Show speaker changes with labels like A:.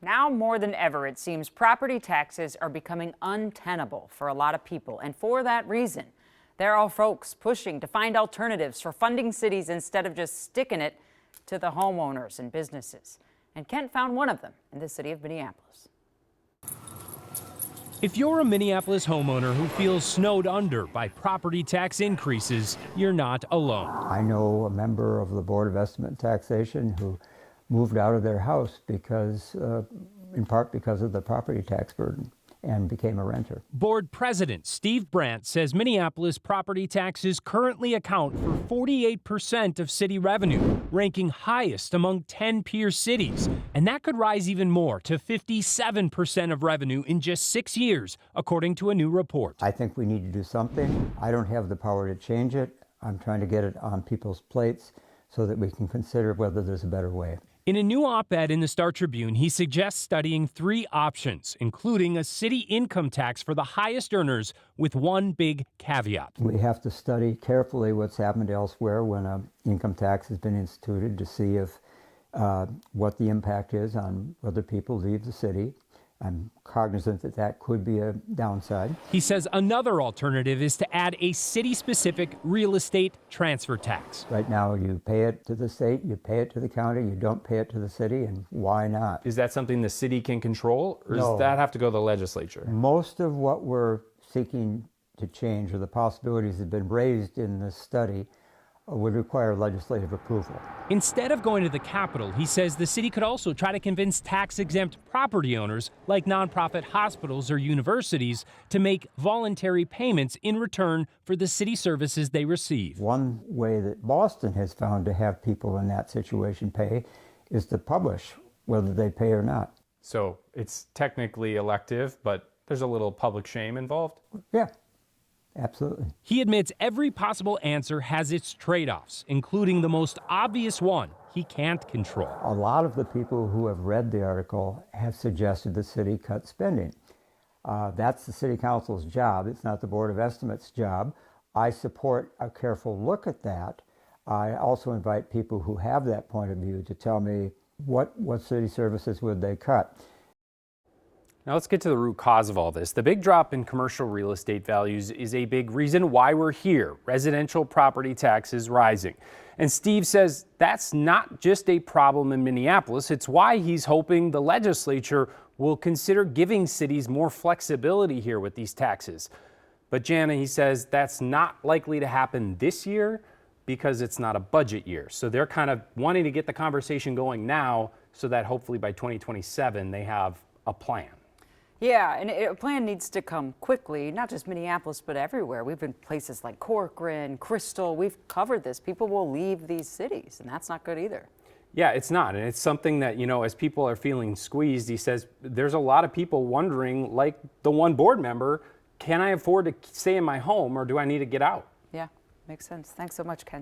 A: Now more than ever, it seems property taxes are becoming untenable for a lot of people. And for that reason, there are folks pushing to find alternatives for funding cities instead of just sticking it to the homeowners and businesses. And Kent found one of them in the city of Minneapolis.
B: If you're a Minneapolis homeowner who feels snowed under by property tax increases, you're not alone.
C: I know a member of the Board of Estimate and Taxation who moved out of their house because, in part because of the property tax burden, and became a renter.
B: Board President Steve Brandt says Minneapolis property taxes currently account for 48% of city revenue, ranking highest among 10 peer cities. And that could rise even more to 57% of revenue in just 6 years, according to a new report.
C: I think we need to do something. I don't have the power to change it. I'm trying to get it on people's plates so that we can consider whether there's a better way.
B: In a new op-ed in the Star Tribune, he suggests studying 3 options, including a city income tax for the highest earners with one big caveat.
C: We have to study carefully what's happened elsewhere when an income tax has been instituted to see if what the impact is on whether people leave the city. I'm cognizant that that could be a downside.
B: He says another alternative is to add a city-specific real estate transfer tax.
C: Right now, you pay it to the state, you pay it to the county, you don't pay it to the city, and why not?
D: Is that something the city can control, or
C: No.
D: does that have to go to the legislature?
C: Most of what we're seeking to change, or the possibilities that have been raised in this study, would require legislative approval.
B: Instead of going to the Capitol, he says the city could also try to convince tax-exempt property owners, like nonprofit hospitals or universities, to make voluntary payments in return for the city services they receive.
C: One way that Boston has found to have people in that situation pay is to publish whether they pay or not.
D: So it's technically elective, but there's a little public shame involved?
C: Yeah. Absolutely.
B: He admits every possible answer has its trade-offs, including the most obvious one he can't control.
C: A lot of the people who have read the article have suggested the city cut spending. That's the city council's job. It's not the Board of Estimates' job. I support a careful look at that. I also invite people who have that point of view to tell me what city services would they cut.
D: Now let's get to the root cause of all this. The big drop in commercial real estate values is a big reason why we're here. Residential property taxes rising. And Steve says that's not just a problem in Minneapolis. It's why he's hoping the legislature will consider giving cities more flexibility here with these taxes. But Jana, he says that's not likely to happen this year because it's not a budget year. So they're kind of wanting to get the conversation going now so that hopefully by 2027 they have a plan.
A: Yeah, and a plan needs to come quickly, not just Minneapolis, but everywhere. We've been places like Corcoran, Crystal. We've covered this. People will leave these cities, and that's not good either.
D: Yeah, it's not. And it's something that, you know, as people are feeling squeezed, he says there's a lot of people wondering, like the one board member, can I afford to stay in my home or do I need to get out?
A: Yeah, makes sense. Thanks so much, Ken.